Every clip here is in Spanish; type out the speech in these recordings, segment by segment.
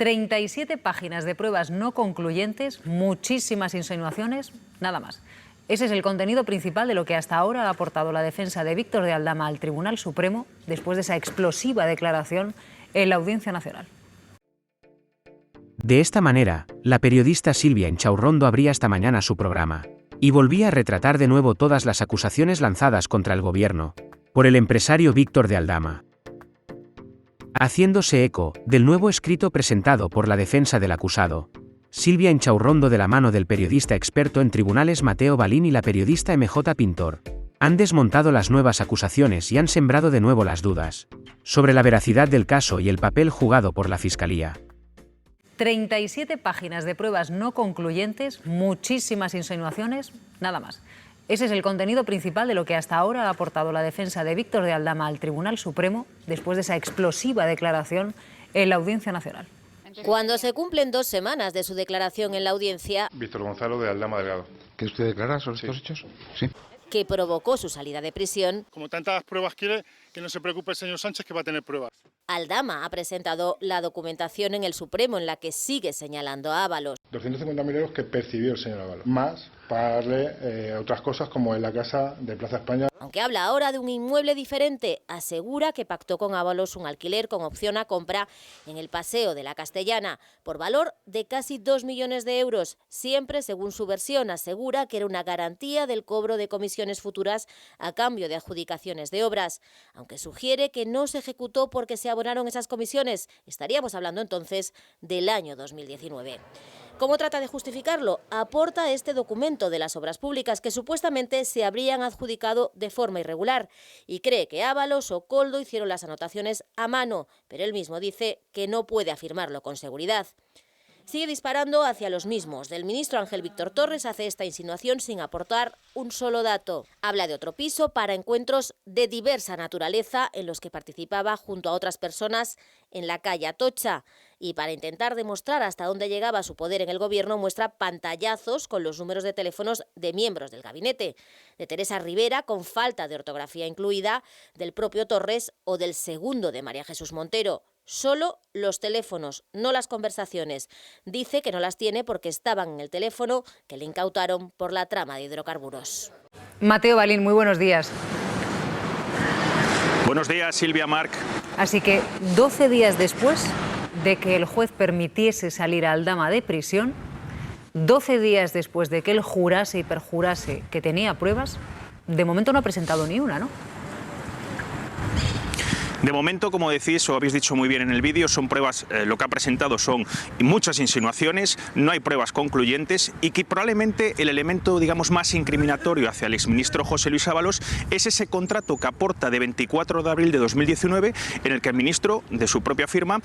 37 páginas de pruebas no concluyentes, muchísimas insinuaciones, nada más. Ese es el contenido principal de lo que hasta ahora ha aportado la defensa de Víctor de Aldama al Tribunal Supremo después de esa explosiva declaración en la Audiencia Nacional. De esta manera, la periodista Silvia Inchaurrondo abría esta mañana su programa y volvía a retratar de nuevo todas las acusaciones lanzadas contra el gobierno por el empresario Víctor de Aldama, haciéndose eco del nuevo escrito presentado por la defensa del acusado. Silvia Inchaurrondo, de la mano del periodista experto en tribunales Mateo Balín y la periodista MJ Pintor, han desmontado las nuevas acusaciones y han sembrado de nuevo las dudas sobre la veracidad del caso y el papel jugado por la Fiscalía. 37 páginas de pruebas no concluyentes, muchísimas insinuaciones, nada más. Ese es el contenido principal de lo que hasta ahora ha aportado la defensa de Víctor de Aldama al Tribunal Supremo después de esa explosiva declaración en la Audiencia Nacional. Cuando se cumplen 2 semanas de su declaración en la audiencia, Víctor Gonzalo de Aldama Delgado. ¿Que usted declara sobre estos hechos? Sí. Que provocó su salida de prisión, como tantas pruebas quiere, que no se preocupe el señor Sánchez, que va a tener pruebas. Aldama ha presentado la documentación en el Supremo en la que sigue señalando a Ábalos. 250.000 euros que percibió el señor Ábalos, más pagarle otras cosas como en la casa de Plaza España. Aunque habla ahora de un inmueble diferente, asegura que pactó con Ábalos un alquiler con opción a compra en el Paseo de la Castellana por valor de casi 2 millones de euros. Siempre, según su versión, asegura que era una garantía del cobro de comisiones futuras a cambio de adjudicaciones de obras. Aunque sugiere que no se ejecutó porque se abonaron esas comisiones, estaríamos hablando entonces del año 2019. ¿Cómo trata de justificarlo? Aporta este documento de las obras públicas que supuestamente se habrían adjudicado de forma irregular y cree que Ábalos o Koldo hicieron las anotaciones a mano, pero él mismo dice que no puede afirmarlo con seguridad. Sigue disparando hacia los mismos. Del ministro Ángel Víctor Torres hace esta insinuación sin aportar un solo dato. Habla de otro piso para encuentros de diversa naturaleza en los que participaba junto a otras personas en la calle Atocha. Y para intentar demostrar hasta dónde llegaba su poder en el gobierno, muestra pantallazos con los números de teléfonos de miembros del gabinete. De Teresa Rivera, con falta de ortografía incluida, del propio Torres o del segundo de María Jesús Montero. Solo los teléfonos, no las conversaciones. Dice que no las tiene porque estaban en el teléfono que le incautaron por la trama de hidrocarburos. Mateo Balín, muy buenos días. Buenos días, Silvia, Marc. Así que 12 días después de que el juez permitiese salir a Aldama de prisión, 12 días después de que él jurase y perjurase que tenía pruebas, de momento no ha presentado ni una, ¿no? De momento, como decís, o habéis dicho muy bien en el vídeo, son pruebas, lo que ha presentado son muchas insinuaciones, no hay pruebas concluyentes y que probablemente el elemento, digamos, más incriminatorio hacia el exministro José Luis Ábalos es ese contrato que aporta de 24 de abril de 2019 en el que el ministro, de su propia firma,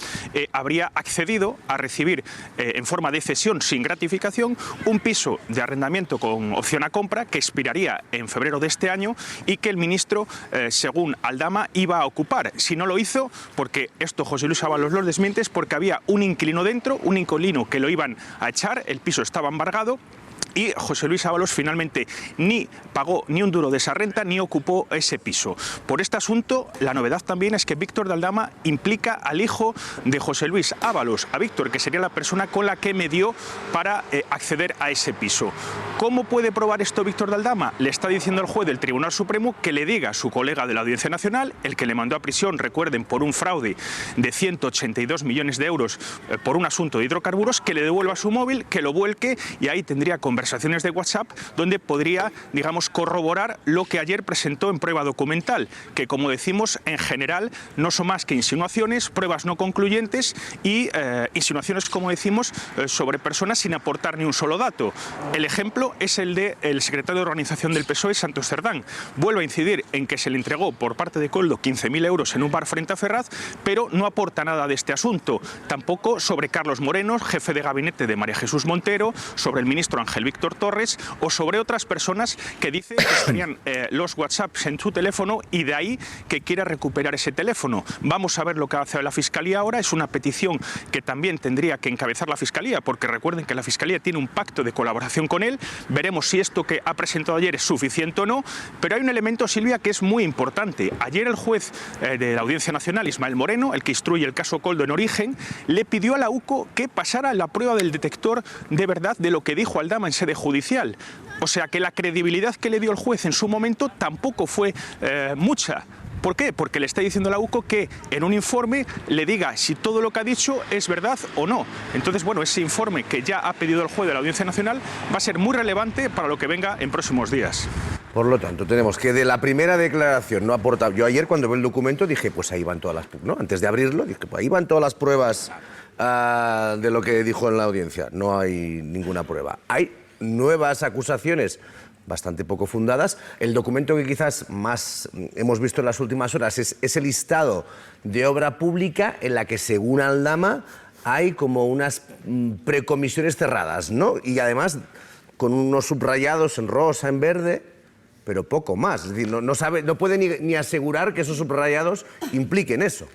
habría accedido a recibir en forma de cesión sin gratificación un piso de arrendamiento con opción a compra que expiraría en febrero de este año y que el ministro, según Aldama, iba a ocupar. Si no lo hizo, porque esto José Luis Ábalos lo desmiente, es porque había un inquilino dentro, un inquilino que lo iban a echar, el piso estaba embargado y José Luis Ábalos finalmente ni pagó ni un duro de esa renta ni ocupó ese piso. Por este asunto, la novedad también es que Víctor de Aldama implica al hijo de José Luis Ábalos, a Víctor, que sería la persona con la que medió para acceder a ese piso. ¿Cómo puede probar esto Víctor de Aldama? Le está diciendo el juez del Tribunal Supremo que le diga a su colega de la Audiencia Nacional, el que le mandó a prisión, recuerden, por un fraude de 182 millones de euros por un asunto de hidrocarburos, que le devuelva su móvil, que lo vuelque y ahí tendría conversaciones de WhatsApp donde podría, digamos, corroborar lo que ayer presentó en prueba documental, que, como decimos, en general no son más que insinuaciones, pruebas no concluyentes y insinuaciones, como decimos, sobre personas sin aportar ni un solo dato. El ejemplo es el del secretario de Organización del PSOE, Santos Cerdán. Vuelve a incidir en que se le entregó por parte de Koldo 15.000 euros en un bar frente a Ferraz, pero no aporta nada de este asunto. Tampoco sobre Carlos Moreno, jefe de gabinete de María Jesús Montero, sobre el ministro Ángel Víctor Torres, o sobre otras personas que dice que tenían los WhatsApps en su teléfono y de ahí que quiere recuperar ese teléfono. Vamos a ver lo que hace la Fiscalía ahora. Es una petición que también tendría que encabezar la Fiscalía, porque recuerden que la Fiscalía tiene un pacto de colaboración con él. Veremos si esto que ha presentado ayer es suficiente o no, pero hay un elemento, Silvia, que es muy importante. Ayer el juez de la Audiencia Nacional, Ismael Moreno, el que instruye el caso Koldo en origen, le pidió a la UCO que pasara la prueba del detector de verdad de lo que dijo Aldama en sede judicial. O sea que la credibilidad que le dio el juez en su momento tampoco fue mucha. ¿Por qué? Porque le está diciendo a la UCO que en un informe le diga si todo lo que ha dicho es verdad o no. Entonces, bueno, ese informe que ya ha pedido el juez de la Audiencia Nacional va a ser muy relevante para lo que venga en próximos días. Por lo tanto, tenemos que de la primera declaración no aporta. Yo ayer cuando vi el documento dije, pues ahí van todas las... ¿no? Antes de abrirlo, dije, pues ahí van todas las pruebas de lo que dijo en la audiencia. No hay ninguna prueba. Hay nuevas acusaciones bastante poco fundadas. El documento que quizás más hemos visto en las últimas horas es el listado de obra pública en la que, según Aldama, hay como unas precomisiones cerradas, ¿no? Y además con unos subrayados en rosa, en verde, pero poco más. Es decir, no puede ni asegurar que esos subrayados impliquen eso.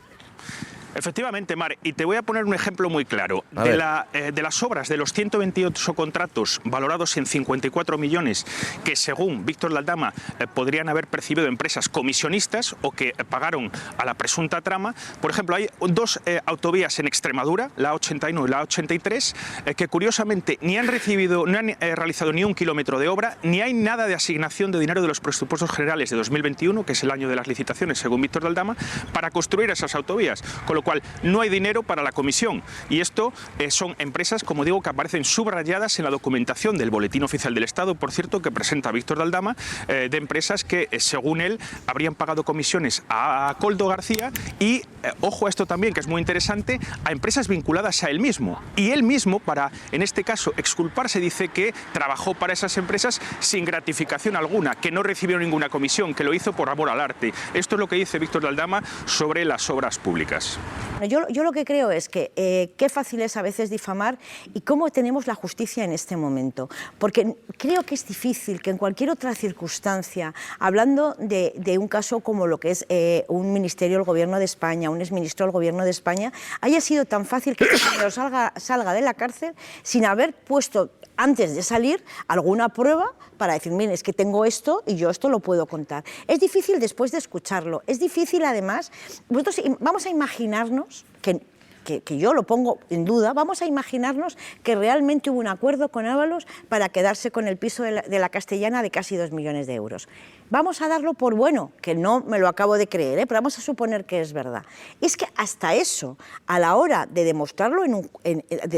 Efectivamente, Mar, y te voy a poner un ejemplo muy claro. De las obras, de los 128 contratos valorados en 54 millones que, según Víctor de Aldama, podrían haber percibido empresas comisionistas o que pagaron a la presunta trama, por ejemplo, hay dos autovías en Extremadura, la 81 y la 83, que curiosamente ni han realizado ni un kilómetro de obra, ni hay nada de asignación de dinero de los presupuestos generales de 2021, que es el año de las licitaciones, según Víctor de Aldama, para construir esas autovías. Con lo cual no hay dinero para la comisión. Y esto son empresas, como digo, que aparecen subrayadas en la documentación del Boletín Oficial del Estado, por cierto, que presenta Víctor de Aldama, de empresas que, según él, habrían pagado comisiones a Koldo García y, ojo a esto también, que es muy interesante, a empresas vinculadas a él mismo. Y él mismo, para, en este caso, exculparse, dice que trabajó para esas empresas sin gratificación alguna, que no recibió ninguna comisión, que lo hizo por amor al arte. Esto es lo que dice Víctor de Aldama sobre las obras públicas. Yo lo que creo es que qué fácil es a veces difamar y cómo tenemos la justicia en este momento. Porque creo que es difícil que en cualquier otra circunstancia, hablando de un caso como lo que es un ministerio del Gobierno de España, un exministro del Gobierno de España, haya sido tan fácil que este señor salga de la cárcel sin haber puesto, antes de salir, alguna prueba para decir, miren, es que tengo esto y yo esto lo puedo contar. Es difícil después de escucharlo, es difícil además, nosotros vamos a imaginarnos que yo lo pongo en duda, vamos a imaginarnos que realmente hubo un acuerdo con Ábalos para quedarse con el piso de la Castellana de casi 2 millones de euros. Vamos a darlo por bueno, que no me lo acabo de creer, pero vamos a suponer que es verdad. Es que hasta eso, a la hora de demostrarlo,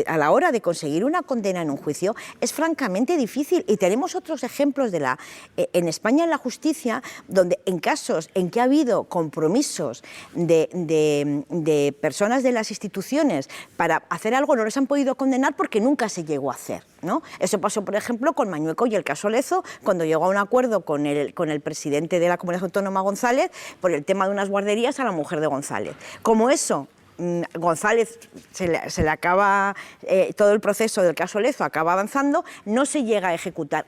a la hora de conseguir una condena en un juicio, es francamente difícil. Y tenemos otros ejemplos en España en la justicia, donde en casos en que ha habido compromisos de personas de las instituciones para hacer algo, no les han podido condenar porque nunca se llegó a hacer, ¿no? Eso pasó, por ejemplo, con Mañueco y el caso Lezo, cuando llegó a un acuerdo con el presidente de la Comunidad Autónoma, González, por el tema de unas guarderías a la mujer de González. Como eso, González se le acaba, todo el proceso del caso Lezo acaba avanzando, no se llega a ejecutar.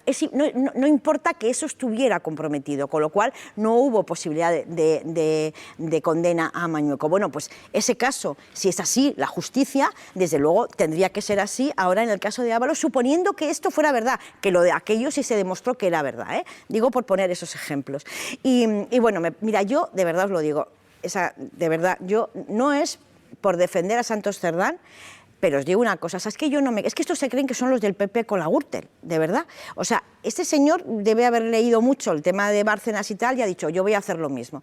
No importa que eso estuviera comprometido, con lo cual no hubo posibilidad de condena a Mañueco. Bueno, pues ese caso, si es así, la justicia, desde luego, tendría que ser así ahora en el caso de Ábalos, suponiendo que esto fuera verdad, que lo de aquello sí se demostró que era verdad, ¿eh? Digo por poner esos ejemplos. Y bueno, mira, yo de verdad os lo digo, de verdad, yo no es por defender a Santos Cerdán, pero os digo una cosa, es que estos se creen que son los del PP con la Gürtel, de verdad. O sea, este señor debe haber leído mucho el tema de Bárcenas y tal y ha dicho, yo voy a hacer lo mismo.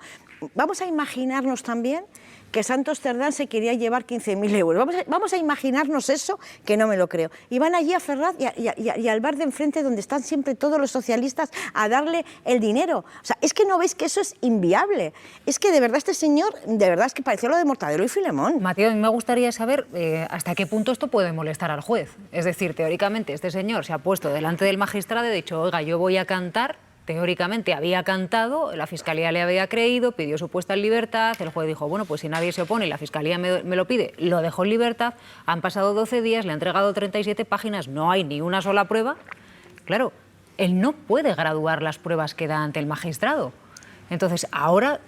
Vamos a imaginarnos también que Santos Cerdán se quería llevar 15.000 euros. Vamos a imaginarnos eso, que no me lo creo. Y van allí a Ferraz y al bar de enfrente donde están siempre todos los socialistas a darle el dinero. O sea, es que no veis que eso es inviable. Es que de verdad este señor, de verdad es que parecía lo de Mortadelo y Filemón. Mateo, a mí me gustaría saber hasta qué punto esto puede molestar al juez. Es decir, teóricamente este señor se ha puesto delante del magistrado y ha dicho, oiga, yo voy a cantar. Teóricamente había cantado, la Fiscalía le había creído, pidió su puesta en libertad, el juez dijo, bueno, pues si nadie se opone y la Fiscalía me lo pide, lo dejó en libertad, han pasado 12 días, le ha entregado 37 páginas, no hay ni una sola prueba claro, él no puede graduar las pruebas que da ante el magistrado. Entonces, ahora,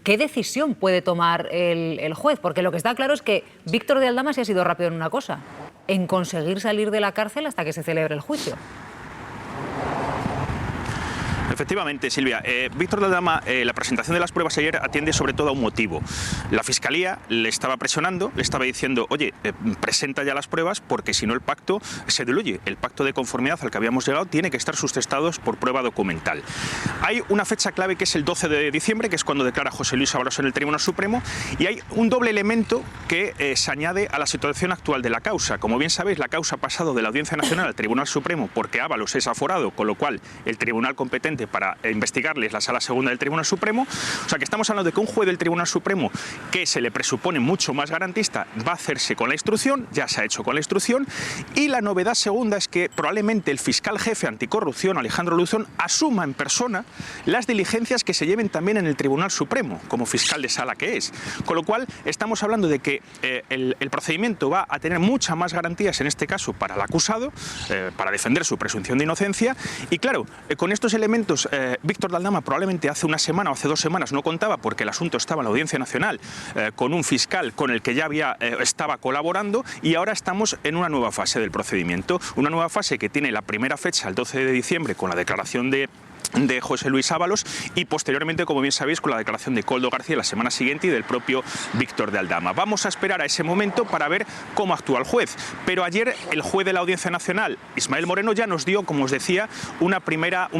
¿qué decisión puede tomar el juez? Porque lo que está claro es que Víctor de Aldama sí ha sido rápido en una cosa, en conseguir salir de la cárcel hasta que se celebre el juicio. Efectivamente, Silvia. Víctor de Aldama, la presentación de las pruebas ayer atiende sobre todo a un motivo. La Fiscalía le estaba presionando, le estaba diciendo, oye, presenta ya las pruebas porque si no el pacto se diluye. El pacto de conformidad al que habíamos llegado tiene que estar sustentado por prueba documental. Hay una fecha clave que es el 12 de diciembre, que es cuando declara José Luis Ábalos en el Tribunal Supremo, y hay un doble elemento que se añade a la situación actual de la causa. Como bien sabéis, la causa ha pasado de la Audiencia Nacional al Tribunal Supremo porque Ábalos es aforado, con lo cual el tribunal competente para investigarle es la Sala Segunda del Tribunal Supremo. O sea que estamos hablando de que un juez del Tribunal Supremo, que se le presupone mucho más garantista, va a hacerse con la instrucción, ya se ha hecho con la instrucción, y la novedad segunda es que probablemente el fiscal jefe anticorrupción, Alejandro Luzón, asuma en persona las diligencias que se lleven también en el Tribunal Supremo, como fiscal de sala que es. Con lo cual estamos hablando de que el procedimiento va a tener muchas más garantías, en este caso para el acusado, para defender su presunción de inocencia, y claro, con estos elementos Víctor de Aldama probablemente hace una semana o hace 2 semanas no contaba porque el asunto estaba en la Audiencia Nacional con un fiscal con el que ya estaba colaborando, y ahora estamos en una nueva fase del procedimiento, una nueva fase que tiene la primera fecha el 12 de diciembre con la declaración de José Luis Ábalos y posteriormente, como bien sabéis, con la declaración de Koldo García la semana siguiente y del propio Víctor de Aldama. Vamos a esperar a ese momento para ver cómo actúa el juez. Pero ayer el juez de la Audiencia Nacional, Ismael Moreno, ya nos dio, como os decía, un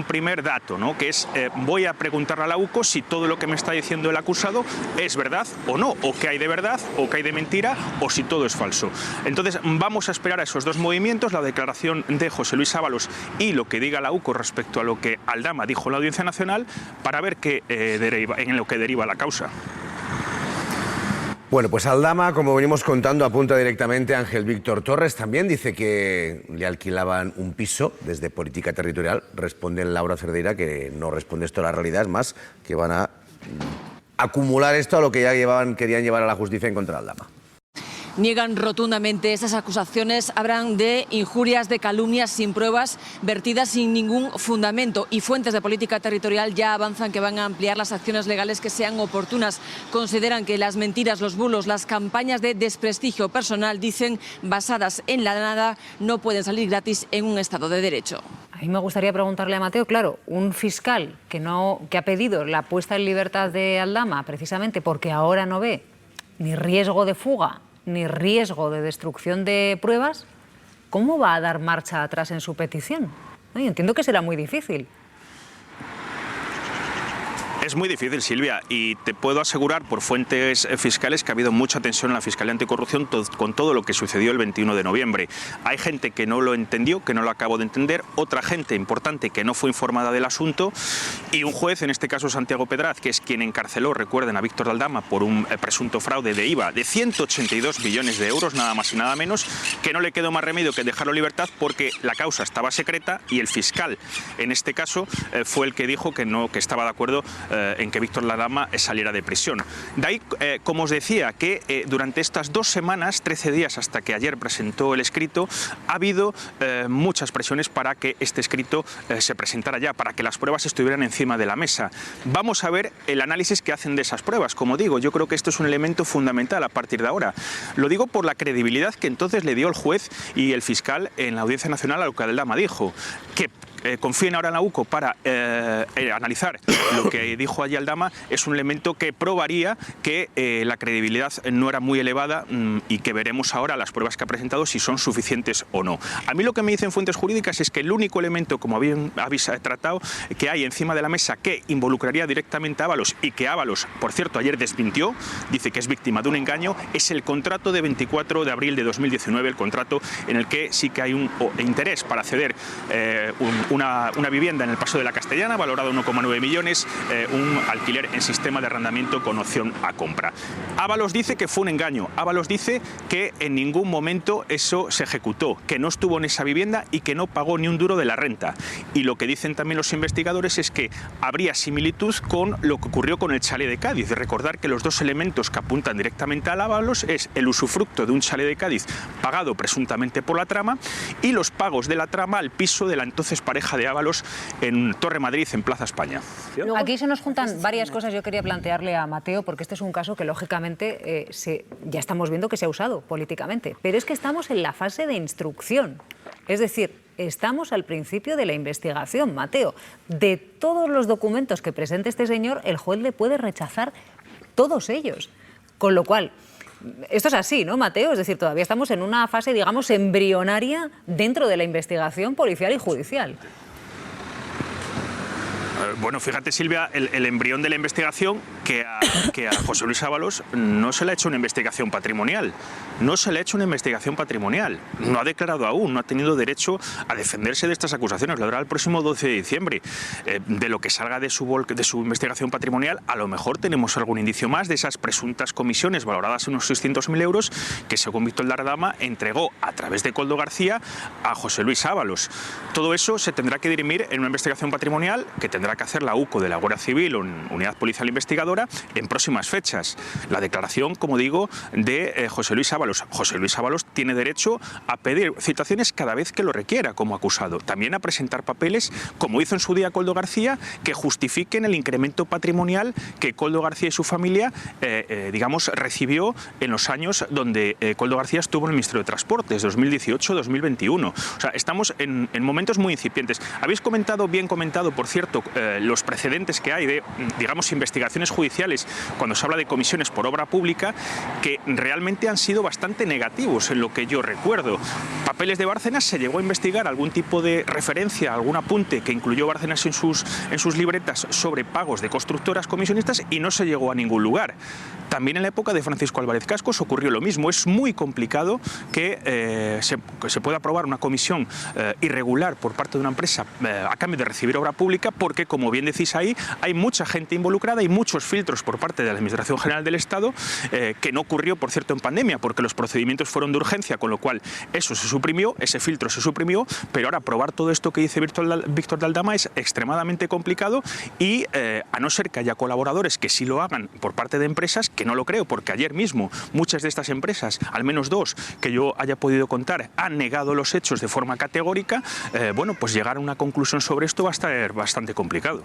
primer dato, ¿no? Que es, voy a preguntarle a la UCO si todo lo que me está diciendo el acusado es verdad o no, o que hay de verdad, o que hay de mentira, o si todo es falso. Entonces vamos a esperar a esos dos movimientos, la declaración de José Luis Ábalos y lo que diga la UCO respecto a lo que Aldama dijo en la Audiencia Nacional, para ver en lo que deriva la causa. Bueno, pues Aldama, como venimos contando, apunta directamente a Ángel Víctor Torres. También dice que le alquilaban un piso desde Política Territorial. Responde Laura Cerdeira que no responde esto a la realidad, es más, que van a acumular esto a lo que ya querían llevar a la justicia en contra de Aldama. Niegan rotundamente estas acusaciones, hablan de injurias, de calumnias sin pruebas, vertidas sin ningún fundamento, y fuentes de Política Territorial ya avanzan que van a ampliar las acciones legales que sean oportunas. Consideran que las mentiras, los bulos, las campañas de desprestigio personal, dicen, basadas en la nada, no pueden salir gratis en un Estado de Derecho. A mí me gustaría preguntarle a Mateo, claro, un fiscal que ha pedido la puesta en libertad de Aldama precisamente porque ahora no ve ni riesgo de fuga ni riesgo de destrucción de pruebas, ¿cómo va a dar marcha atrás en su petición? Yo entiendo que será muy difícil. Es muy difícil, Silvia, y te puedo asegurar por fuentes fiscales que ha habido mucha tensión en la Fiscalía Anticorrupción con todo lo que sucedió el 21 de noviembre. Hay gente que no lo entendió, que no lo acabó de entender, otra gente importante que no fue informada del asunto, y un juez, en este caso Santiago Pedraz, que es quien encarceló, recuerden, a Víctor de Aldama por un presunto fraude de IVA de 182 millones de euros, nada más y nada menos, que no le quedó más remedio que dejarlo en libertad porque la causa estaba secreta, y el fiscal, en este caso, fue el que dijo que estaba de acuerdo en que Víctor de Aldama saliera de prisión. De ahí, como os decía, que durante estas 2 semanas, 13 días hasta que ayer presentó el escrito, ha habido muchas presiones para que este escrito se presentara ya, para que las pruebas estuvieran encima de la mesa. Vamos a ver el análisis que hacen de esas pruebas. Como digo, yo creo que esto es un elemento fundamental a partir de ahora. Lo digo por la credibilidad que entonces le dio el juez y el fiscal en la Audiencia Nacional a lo que Aldama dijo, que confíen ahora en la UCO para analizar lo que dijo allí Aldama, es un elemento que probaría que la credibilidad no era muy elevada, y que veremos ahora las pruebas que ha presentado si son suficientes o no. A mí lo que me dicen fuentes jurídicas es que el único elemento, como habéis tratado, que hay encima de la mesa que involucraría directamente a Ábalos, y que Ábalos, por cierto, ayer desmintió, dice que es víctima de un engaño, es el contrato de 24 de abril de 2019, el contrato en el que sí que hay un interés para ceder una vivienda en el Paso de la Castellana, valorado 1,9 millones, un alquiler en sistema de arrendamiento con opción a compra. Ábalos dice que fue un engaño. Ábalos dice que en ningún momento eso se ejecutó, que no estuvo en esa vivienda y que no pagó ni un duro de la renta. Y lo que dicen también los investigadores es que habría similitud con lo que ocurrió con el chalet de Cádiz. Recordar que los dos elementos que apuntan directamente a Ábalos es el usufructo de un chalet de Cádiz pagado presuntamente por la trama, y los pagos de la trama al piso de la entonces pareja pareja de Ábalos en Torre Madrid, en Plaza España. Aquí se nos juntan varias cosas. Yo quería plantearle a Mateo, porque este es un caso que lógicamente ya estamos viendo que se ha usado políticamente, pero es que estamos en la fase de instrucción. Es decir, estamos al principio de la investigación, Mateo. De todos los documentos que presente este señor, el juez le puede rechazar todos ellos. Con lo cual, esto es así, ¿no, Mateo? Es decir, todavía estamos en una fase, digamos, embrionaria dentro de la investigación policial y judicial. Bueno, fíjate, Silvia, el embrión de la investigación que a José Luis Ábalos no se le ha hecho una investigación patrimonial. No se le ha hecho una investigación patrimonial. No ha declarado aún, no ha tenido derecho a defenderse de estas acusaciones. Lo hará el próximo 12 de diciembre. De lo que salga de su investigación patrimonial, a lo mejor tenemos algún indicio más de esas presuntas comisiones valoradas en unos 600.000 euros que, según Víctor de Aldama, entregó a través de Koldo García a José Luis Ábalos. Todo eso se tendrá que dirimir en una investigación patrimonial que tendrá que hacer la UCO de la Guardia Civil o Unidad Policial Investigadora en próximas fechas. La declaración, como digo, de José Luis Ábalos. José Luis Ábalos tiene derecho a pedir citaciones cada vez que lo requiera como acusado. También a presentar papeles, como hizo en su día Koldo García, que justifiquen el incremento patrimonial que Koldo García y su familia, digamos, recibió en los años donde Koldo García estuvo en el Ministerio de Transportes, 2018-2021. O sea, estamos en momentos muy incipientes. Habéis comentado, bien comentado, por cierto, los precedentes que hay de, digamos, investigaciones judiciales cuando se habla de comisiones por obra pública, que realmente han sido bastante negativos en lo que yo recuerdo. Papeles de Bárcenas, se llegó a investigar algún tipo de referencia, algún apunte que incluyó Bárcenas en sus libretas sobre pagos de constructoras comisionistas y no se llegó a ningún lugar. También en la época de Francisco Álvarez Cascos ocurrió lo mismo. Es muy complicado que se pueda aprobar una comisión irregular por parte de una empresa a cambio de recibir obra pública, porque, como bien decís ahí, hay mucha gente involucrada y muchos filtros por parte de la Administración General del Estado, que no ocurrió, por cierto, en pandemia, porque los procedimientos fueron de urgencia, con lo cual eso se suprimió, ese filtro se suprimió, pero ahora probar todo esto que dice Víctor de Aldama es extremadamente complicado y, a no ser que haya colaboradores que sí lo hagan por parte de empresas, que no lo creo, porque ayer mismo muchas de estas empresas, al menos dos que yo haya podido contar, han negado los hechos de forma categórica, bueno, pues llegar a una conclusión sobre esto va a estar bastante complicado.